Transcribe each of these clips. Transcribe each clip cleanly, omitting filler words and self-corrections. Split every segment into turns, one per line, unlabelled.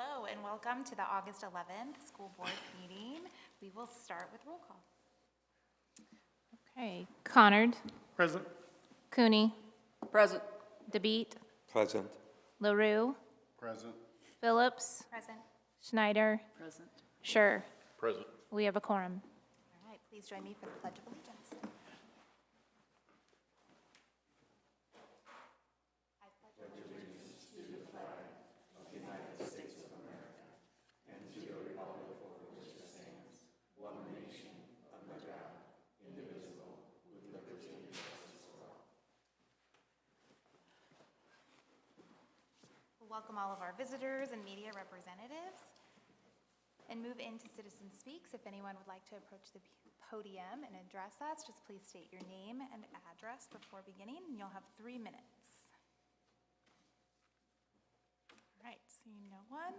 Hello and welcome to the August 11th school board meeting. We will start with roll call.
Okay, Connard,
Present.
Cooney,
Present.
DeBeat,
Present.
LaRue,
Present.
Phillips,
Present.
Schneider,
Present.
Schur.
Present.
We have a quorum.
All right, please join me for the Pledge of Allegiance. Welcome all of our visitors and media representatives. And move into Citizen Speaks. If anyone would like to approach the podium and address us, just please state your name and address before beginning, and you'll have 3 minutes. All right, seeing no one,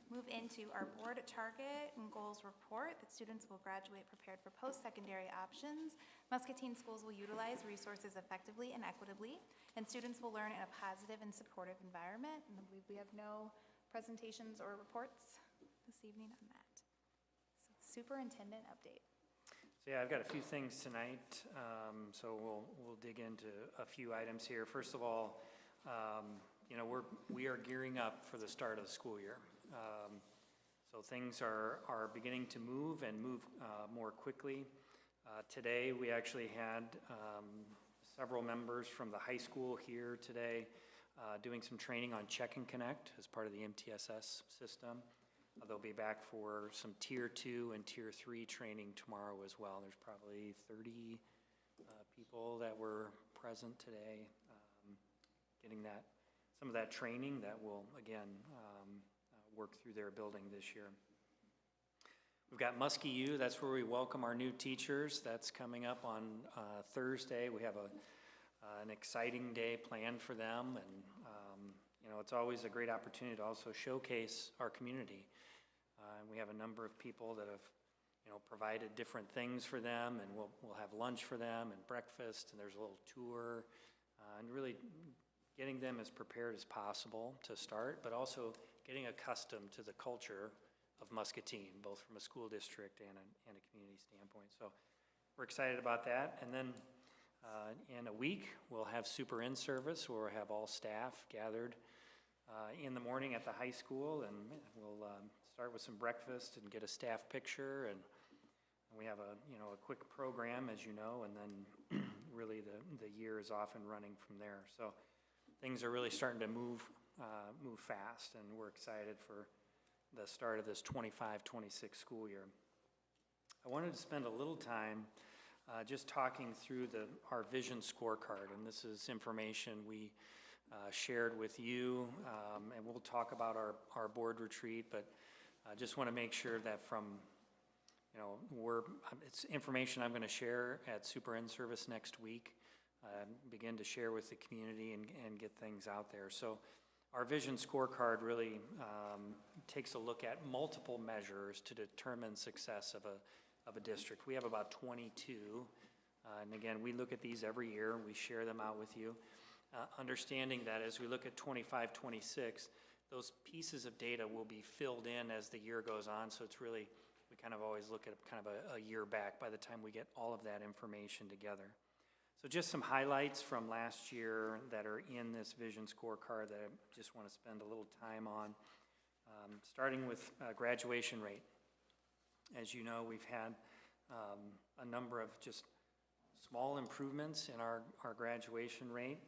move into our board target and goals report that students will graduate prepared for post-secondary options. Muscatine schools will utilize resources effectively and equitably, and students will learn in a positive and supportive environment. And I believe we have no presentations or reports this evening on that. So, superintendent update.
So yeah, I've got a few things tonight, so we'll dig into a few items here. First of all, you know, we are gearing up for the start of the school year. So things are beginning to move and move more quickly. Today we actually had several members from the high school here today doing some training on Check and Connect as part of the MTSS system. They'll be back for some Tier 2 and Tier 3 training tomorrow as well. There's probably 30 people that were present today getting some of that training that will, again, work through their building this year. We've got Muskie U, that's where we welcome our new teachers. That's coming up on Thursday. We have an exciting day planned for them, and you know, it's always a great opportunity to also showcase our community. And we have a number of people that have, you know, provided different things for them, and we'll have lunch for them and breakfast, and there's a little tour, and really getting them as prepared as possible to start, but also getting accustomed to the culture of Muscatine, both from a school district and a community standpoint. So we're excited about that. And then in a week, we'll have super in service where we'll have all staff gathered in the morning at the high school, and we'll start with some breakfast and get a staff picture, and we have a quick program, as you know, and then really the year is off and running from there. So things are really starting to move fast, and we're excited for the start of this 25-26 school year. I wanted to spend a little time just talking through our vision scorecard, and this is information we shared with you, and we'll talk about our board retreat, but I just want to make sure that it's information I'm going to share at Super In-Service next week, begin to share with the community and get things out there. So our vision scorecard really takes a look at multiple measures to determine success of a district. We have about 22, and again, we look at these every year. We share them out with you, understanding that as we look at 25-26, those pieces of data will be filled in as the year goes on. So it's really, we kind of always look at kind of a year back by the time we get all of that information together. So just some highlights from last year that are in this vision scorecard that I just want to spend a little time on. Starting with graduation rate. As you know, we've had a number of just small improvements in our graduation rate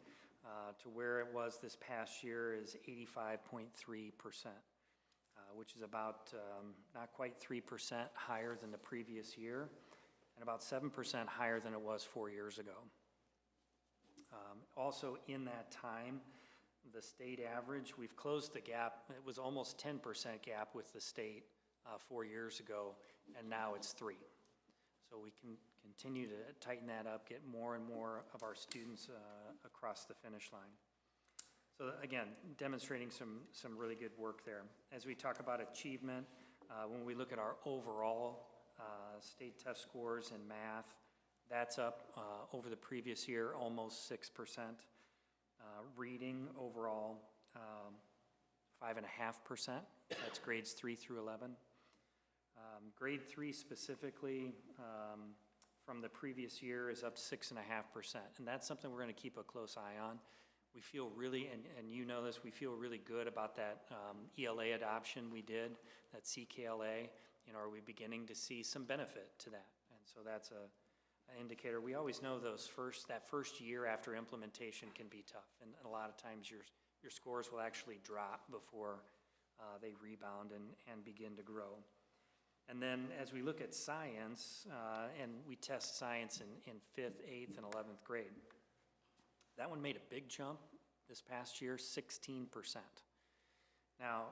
to where it was this past year is 85.3%, which is about not quite 3% higher than the previous year and about 7% higher than it was 4 years ago. Also in that time, the state average, we've closed the gap. It was almost 10% gap with the state 4 years ago, and now it's 3. So we can continue to tighten that up, get more and more of our students across the finish line. So again, demonstrating some really good work there. As we talk about achievement, when we look at our overall state test scores in math, that's up over the previous year, almost 6%. Reading overall, 5.5%. That's grades 3 through 11. Grade 3 specifically, from the previous year is up 6.5%. And that's something we're going to keep a close eye on. We feel really, and you know this, we feel really good about that ELA adoption we did, that CKLA. You know, are we beginning to see some benefit to that? And so that's an indicator. We always know that first year after implementation can be tough, and a lot of times your scores will actually drop before they rebound and begin to grow. And then as we look at science, and we test science in 5th, 8th, and 11th grade, that one made a big jump this past year, 16%. Now,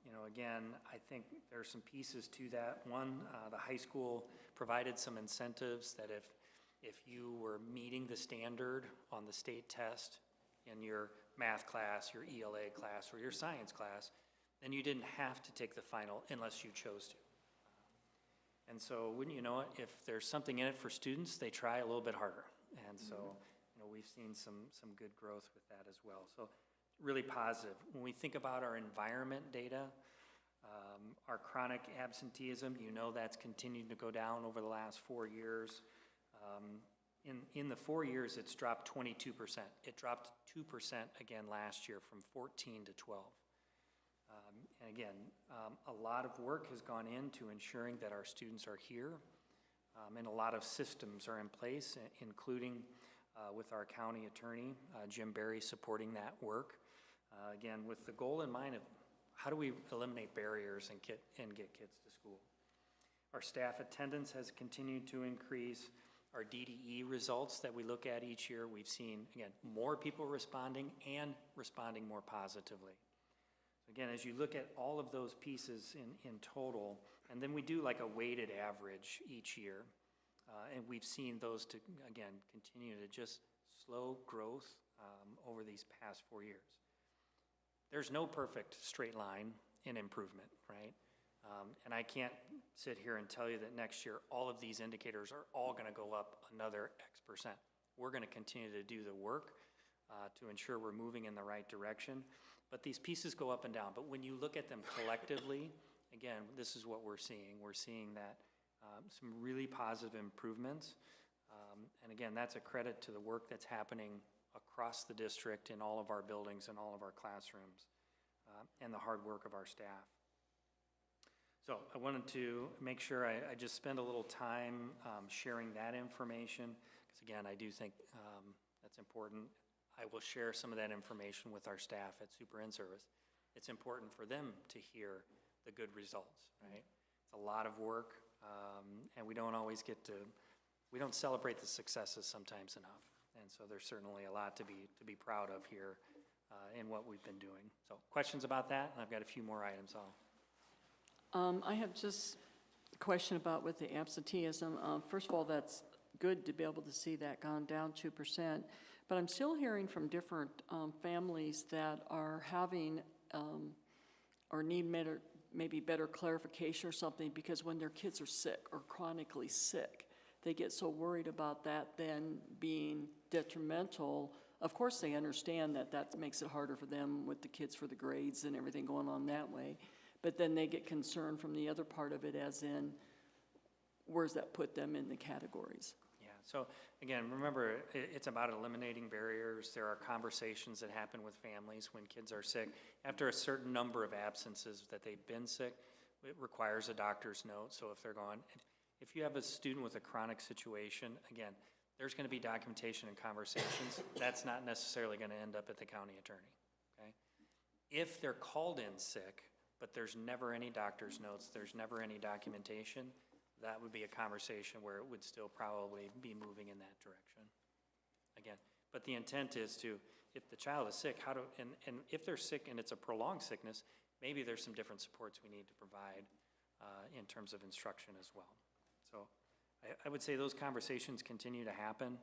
you know, again, I think there's some pieces to that. One, the high school provided some incentives that if you were meeting the standard on the state test in your math class, your ELA class, or your science class, then you didn't have to take the final unless you chose to. And so, wouldn't you know it, if there's something in it for students, they try a little bit harder. And so, you know, we've seen some good growth with that as well. So, really positive. When we think about our environment data, our chronic absenteeism, you know that's continued to go down over the last 4 years. In the 4 years, it's dropped 22%. It dropped 2% again last year from 14 to 12. And again, a lot of work has gone into ensuring that our students are here, and a lot of systems are in place, including with our county attorney, Jim Berry, supporting that work. Again, with the goal in mind of how do we eliminate barriers and get kids to school. Our staff attendance has continued to increase. Our DDE results that we look at each year, we've seen, again, more people responding and responding more positively. Again, as you look at all of those pieces in total, and then we do like a weighted average each year, and we've seen those to, again, continue to just slow growth over these past 4 years. There's no perfect straight line in improvement, right? And I can't sit here and tell you that next year all of these indicators are all going to go up another X%. We're going to continue to do the work to ensure we're moving in the right direction. But these pieces go up and down. But when you look at them collectively, again, this is what we're seeing. We're seeing that some really positive improvements. And again, that's a credit to the work that's happening across the district in all of our buildings and all of our classrooms, and the hard work of our staff. So I wanted to make sure I just spend a little time sharing that information, because again, I do think that's important. I will share some of that information with our staff at Super In-Service. It's important for them to hear the good results, right? It's a lot of work, and we don't always we don't celebrate the successes sometimes enough. And so there's certainly a lot to be proud of here in what we've been doing. So questions about that? And I've got a few more items.
I have just a question about with the absenteeism. First of all, that's good to be able to see that gone down 2%. But I'm still hearing from different families that are having or need maybe better clarification or something, because when their kids are sick or chronically sick, they get so worried about that then being detrimental. Of course, they understand that makes it harder for them with the kids for the grades and everything going on that way. But then they get concerned from the other part of it, as in, where's that put them in the categories?
Yeah, so again, remember, it's about eliminating barriers. There are conversations that happen with families when kids are sick. After a certain number of absences that they've been sick, it requires a doctor's note. So if they're gone, if you have a student with a chronic situation, again, there's going to be documentation and conversations. That's not necessarily going to end up at the county attorney, okay? If they're called in sick, but there's never any doctor's notes, there's never any documentation, that would be a conversation where it would still probably be moving in that direction. Again, but the intent is to, if the child is sick, and if they're sick and it's a prolonged sickness, maybe there's some different supports we need to provide in terms of instruction as well. So I would say those conversations continue to happen,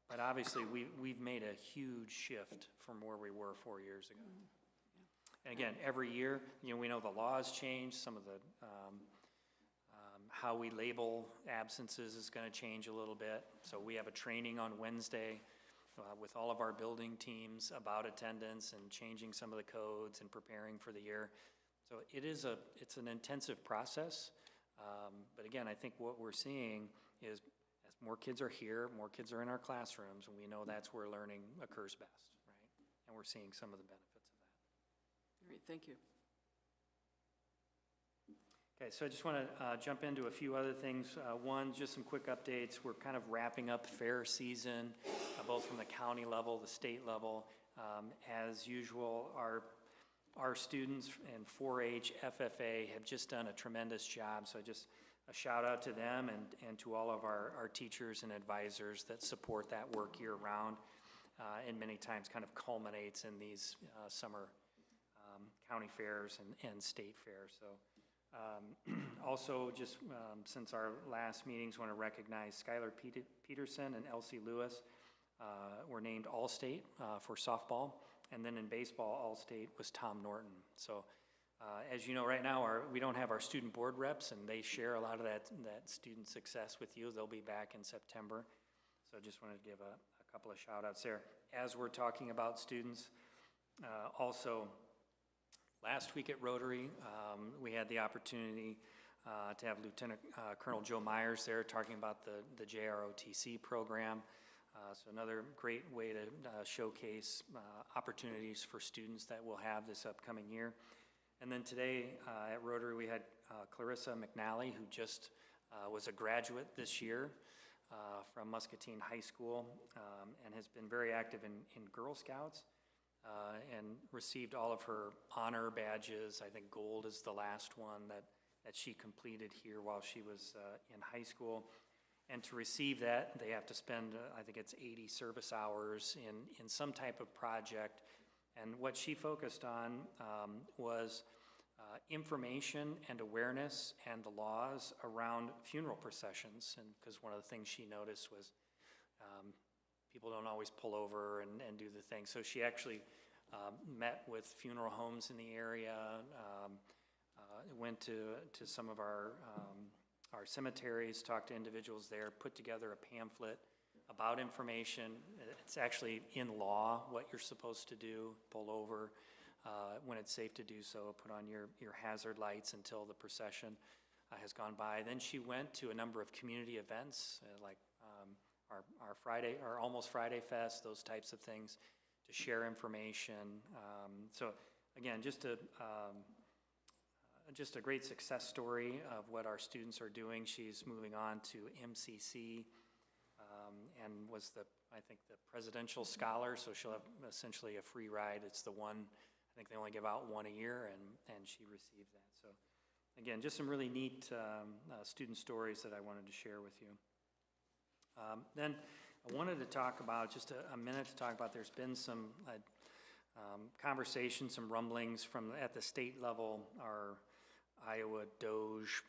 but obviously we've made a huge shift from where we were 4 years ago. And again, every year, we know the laws change, some of the, how we label absences is going to change a little bit. So we have a training on Wednesday with all of our building teams about attendance and changing some of the codes and preparing for the year. So it's an intensive process. But again, I think what we're seeing is as more kids are here, more kids are in our classrooms, and we know that's where learning occurs best, right? And we're seeing some of the benefits of that.
All right, thank you.
Okay, so I just want to jump into a few other things. One, just some quick updates. We're kind of wrapping up fair season, both from the county level, the state level. As usual, our students in 4-H, FFA have just done a tremendous job. So just a shout out to them and to all of our teachers and advisors that support that work year round, and many times kind of culminates in these summer county fairs and state fairs. So. Also, just since our last meetings, want to recognize Skylar Peterson and Elsie Lewis were named All-State for softball, and then in baseball, All-State was Tom Norton. So, as you know, right now we don't have our student board reps, and they share a lot of that student success with you. They'll be back in September. So, just wanted to give a couple of shout-outs there. As we're talking about students, also. Last week at Rotary, we had the opportunity to have Lieutenant Colonel Joe Myers there talking about the JROTC program. So another great way to showcase opportunities for students that we'll have this upcoming year. And then today at Rotary, we had Clarissa McNally, who just was a graduate this year from Muscatine High School and has been very active in Girl Scouts. And received all of her honor badges. I think gold is the last one that she completed here while she was in high school. And to receive that, they have to spend, I think it's 80 service hours in some type of project. And what she focused on was information and awareness and the laws around funeral processions. And because one of the things she noticed was people don't always pull over and do the thing. So she actually met with funeral homes in the area, went to some of our cemeteries, talked to individuals there, put together a pamphlet about information. It's actually in law what you're supposed to do, pull over when it's safe to do so, put on your hazard lights until the procession has gone by. Then she went to a number of community events like our Friday, our Almost Friday Fest, those types of things, to share information. So again, just a great success story of what our students are doing. She's moving on to MCC and was I think the presidential scholar, so she'll have essentially a free ride. It's the one, I think they only give out one a year, and she received that. So again, just some really neat student stories that I wanted to share with you. Then I wanted to talk about, just a minute to talk about, there's been some conversation, some rumblings at the state level, our Iowa Doge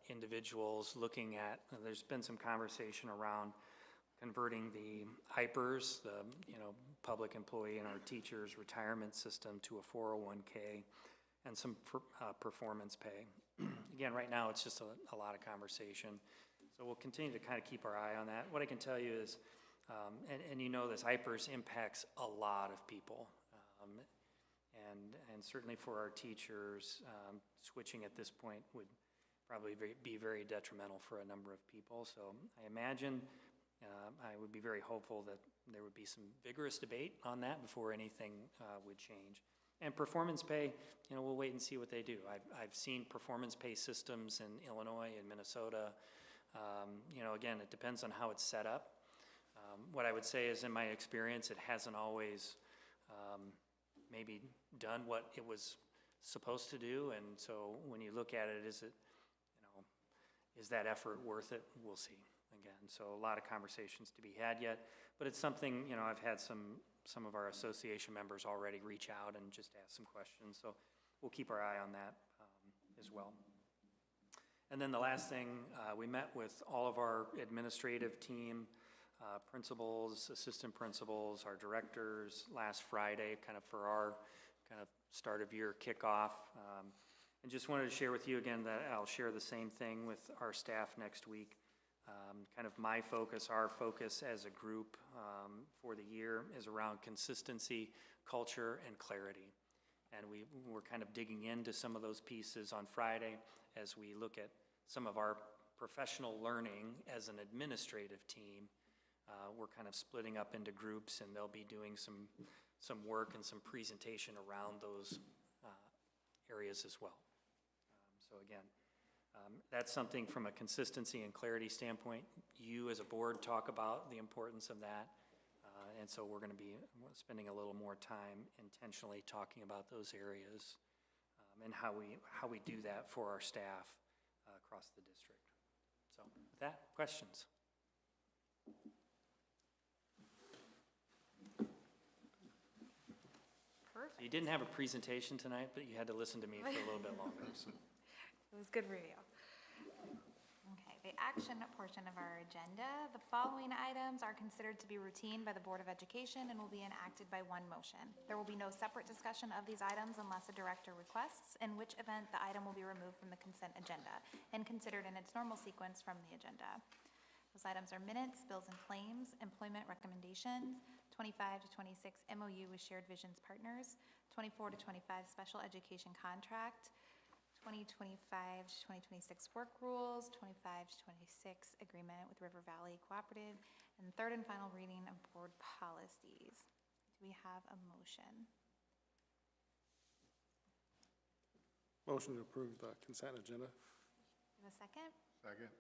individuals looking at, there's been some conversation around converting the HIPERS, the public employee and our teachers retirement system, to a 401k and some performance pay. Again, right now it's just a lot of conversation. So we'll continue to kind of keep our eye on that. What I can tell you is, and you know this, HIPERS impacts a lot of people. And certainly for our teachers, switching at this point would probably be very detrimental for a number of people. So I imagine I would be very hopeful that there would be some vigorous debate on that before anything would change. And performance pay, we'll wait and see what they do. I've seen performance pay systems in Illinois and Minnesota. Again, it depends on how it's set up. What I would say is, in my experience, it hasn't always maybe done what it was supposed to do. And so when you look at it, is that effort worth it? We'll see. Again, so a lot of conversations to be had yet, but it's something, I've had some of our association members already reach out and just ask some questions. So we'll keep our eye on that as well. And then the last thing, we met with all of our administrative team, principals, assistant principals, our directors last Friday, kind of for our kind of start of year kickoff. And just wanted to share with you again that I'll share the same thing with our staff next week. Kind of my focus, our focus as a group for the year is around consistency, culture, and clarity. And we're kind of digging into some of those pieces on Friday as we look at some of our professional learning as an administrative team. We're kind of splitting up into groups, and they'll be doing some work and some presentation around those areas as well. So again, that's something from a consistency and clarity standpoint. You as a board talk about the importance of that. And so we're going to be spending a little more time intentionally talking about those areas and how we do that for our staff across the district. So with that, questions?
Perfect.
You didn't have a presentation tonight, but you had to listen to me for a little bit longer. So.
It was good review. Okay, the action portion of our agenda. The following items are considered to be routine by the Board of Education and will be enacted by one motion. There will be no separate discussion of these items unless a director requests, in which event the item will be removed from the consent agenda and considered in its normal sequence from the agenda. Those items are minutes, bills and claims, employment recommendations, 25 to 26 MOU with Shared Visions Partners, 24 to 25 special education contract, 2025 to 2026 work rules, 25 to 26 agreement with River Valley Cooperative, and third and final reading of board policies. Do we have a motion?
Motion to approve the consent agenda.
Do we have a second?
Second.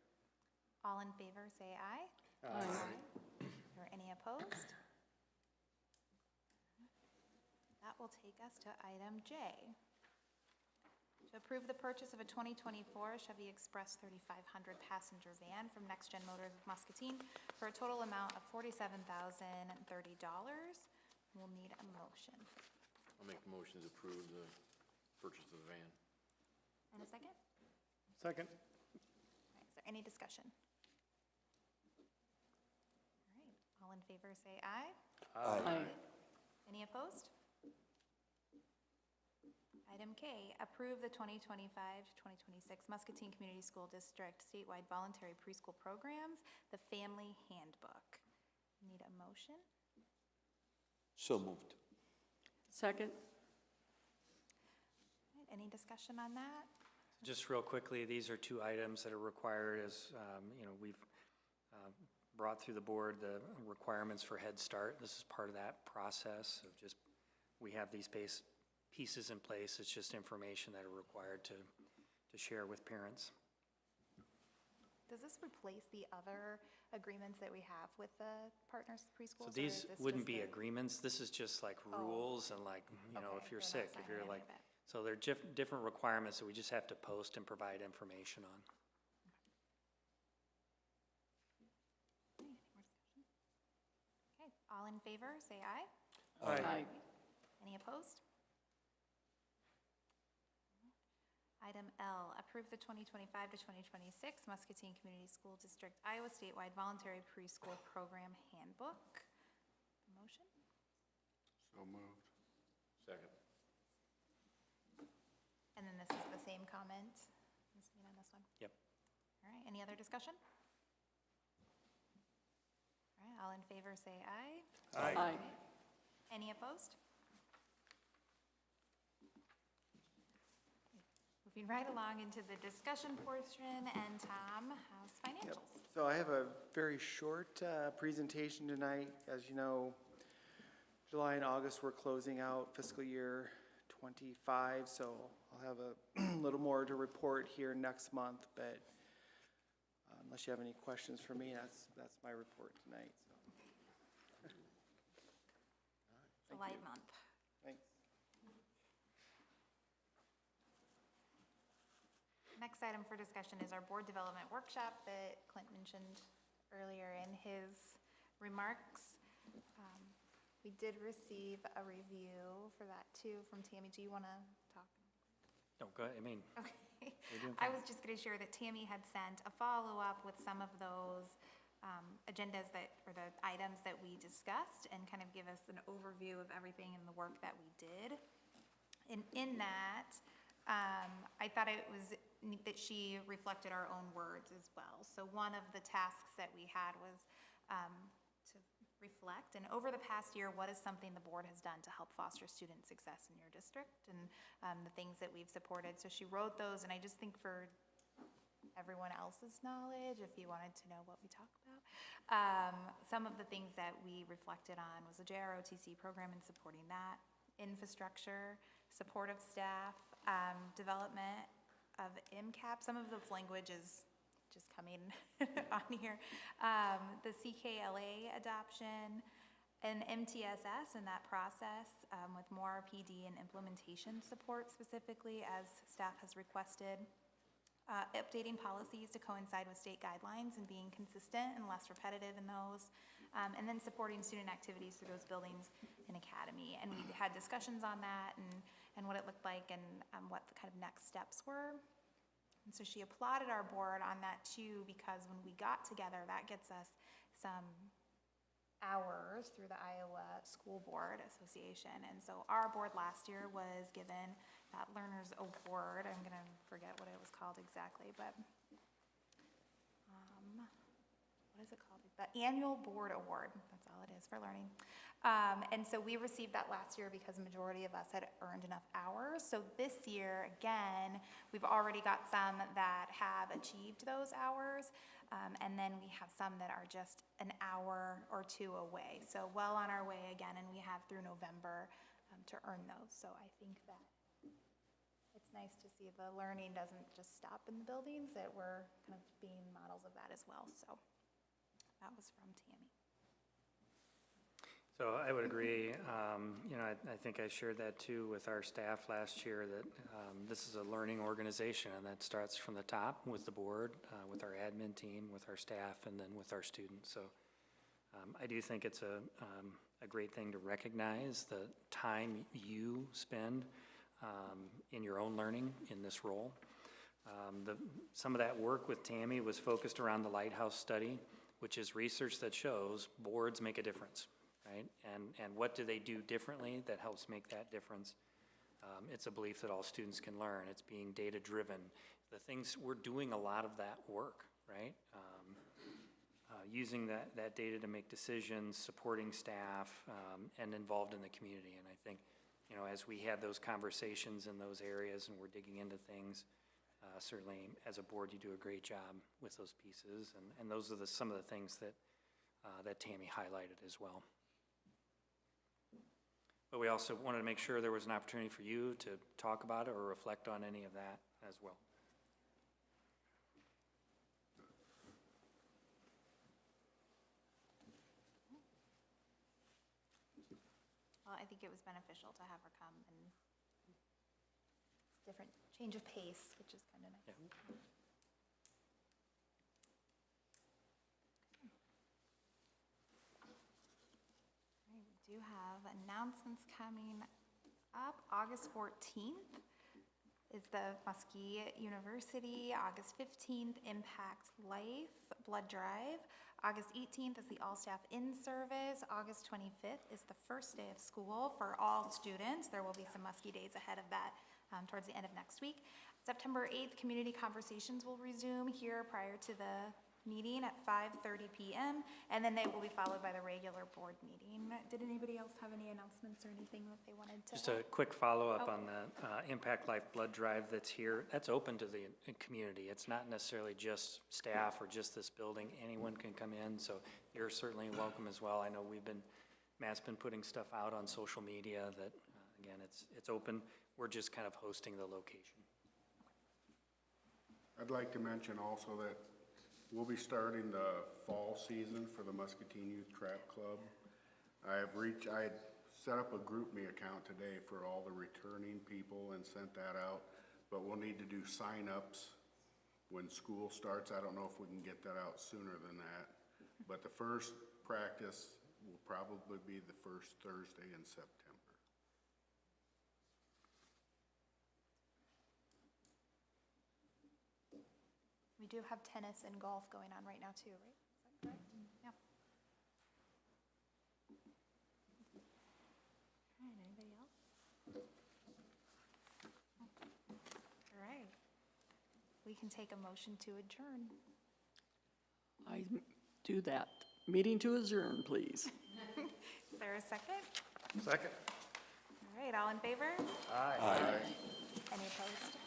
All in favor, say aye.
Aye.
Or any opposed? That will take us to item J. To approve the purchase of a 2024 Chevy Express 3500 passenger van from Next Gen Motors of Muscatine for a total amount of $47,030. We'll need a motion.
I'll make the motion to approve the purchase of the van.
And a second?
Second.
All right, is there any discussion? All right, all in favor say aye.
Aye.
Any opposed? Item K, approve the 2025 to 2026 Muscatine Community School District statewide voluntary preschool programs, the Family Handbook. Need a motion?
So moved.
Second?
All right, any discussion on that?
Just real quickly, these are two items that are required as, we've brought through the board the requirements for Head Start. This is part of that process of just, we have these pieces in place. It's just information that are required to share with parents.
Does this replace the other agreements that we have with the partners preschools?
So these wouldn't be agreements. This is just like rules and like, if you're sick, if you're like, so they're different requirements that we just have to post and provide information on.
Okay, all in favor, say aye.
Aye.
Any opposed? Item L, approve the 2025 to 2026 Muscatine Community School District Iowa Statewide Voluntary Preschool Program Handbook. Motion?
So moved.
Second.
And then this is the same comment, Ms. Mead, on this one?
Yep.
All right, any other discussion? All right, all in favor say aye.
Aye.
Any opposed? Moving right along into the discussion portion, and Tom has financials.
So I have a very short presentation tonight. As you know, July and August, we're closing out fiscal year 25, so I'll have a little more to report here next month, but unless you have any questions for me, that's my report tonight. So.
It's a light month.
Thanks.
Next item for discussion is our board development workshop that Clint mentioned earlier in his remarks. We did receive a review for that too from Tammy. Do you want to talk?
No, go ahead.
Okay.
You're doing
I
fine.
was just going to share that Tammy had sent a follow-up with some of those agendas or the items that we discussed and kind of give us an overview of everything and the work that we did. And in that, I thought it was that she reflected our own words as well. So one of the tasks that we had was to reflect, and over the past year, what is something the board has done to help foster student success in your district, and the things that we've supported. So she wrote those, and I just think for everyone else's knowledge, if you wanted to know what we talk about, some of the things that we reflected on was the JROTC program and supporting that, infrastructure, supportive staff, development of MCAP. Some of those language is just coming on here. The CKLA adoption, and MTSS in that process with more PD and implementation support specifically as staff has requested. Updating policies to coincide with state guidelines and being consistent and less repetitive in those. And then supporting student activities through those buildings and academy. And we had discussions on that and what it looked like and what the kind of next steps were. And so she applauded our board on that too, because when we got together, that gets us some hours through the Iowa School Board Association. And so our board last year was given that Learner's Award. I'm gonna forget what it was called exactly, but what is it called? The Annual Board Award, that's all it is for learning. And so we received that last year because the majority of us had earned enough hours. So this year, again, we've already got some that have achieved those hours. And then we have some that are just an hour or two away. So well on our way again, and we have through November to earn those. So I think that it's nice to see the learning doesn't just stop in the buildings, that we're kind of being models of that as well. So that was from Tammy.
So I would agree. I think I shared that too with our staff last year, that this is a learning organization, and that starts from the top with the board, with our admin team, with our staff, and then with our students. So I do think it's a great thing to recognize the time you spend in your own learning in this role. Some of that work with Tammy was focused around the Lighthouse study, which is research that shows boards make a difference, right? And what do they do differently that helps make that difference? It's a belief that all students can learn. It's being data-driven. The things, we're doing a lot of that work, right? Using that data to make decisions, supporting staff, and involved in the community. And I think, as we had those conversations in those areas and we're digging into things, certainly as a board, you do a great job with those pieces. And those are some of the things that Tammy highlighted as well. But we also wanted to make sure there was an opportunity for you to talk about it or reflect on any of that as well.
Well, I think it was beneficial to have her come, and different change of pace, which is kind of nice.
Yeah.
We do have announcements coming up. August 14th is the Muskie University. August 15th, Impact Life Blood Drive. August 18th is the all-staff in-service. August 25th is the first day of school for all students. There will be some Muskie days ahead of that towards the end of next week. September 8th, community conversations will resume here prior to the meeting at 5:30 p.m. and then they will be followed by the regular board meeting. Did anybody else have any announcements or anything that they wanted to?
Just a quick follow-up on the Impact Life Blood Drive that's here. That's open to the community. It's not necessarily just staff or just this building. Anyone can come in, so you're certainly welcome as well. I know Matt's been putting stuff out on social media that, again, it's open. We're just kind of hosting the location.
I'd like to mention also that we'll be starting the fall season for the Muscatine Youth Trap Club. I had set up a GroupMe account today for all the returning people and sent that out, but we'll need to do sign-ups when school starts. I don't know if we can get that out sooner than that, but the first practice will probably be the first Thursday in September.
We do have tennis and golf going on right now too, right? Is that correct? Yeah. All right, anybody else? All right. we can take a motion to adjourn.
I do that. Meeting to adjourn, please.
Is there a second?
Second.
All right, all in favor?
Aye.
Any opposed?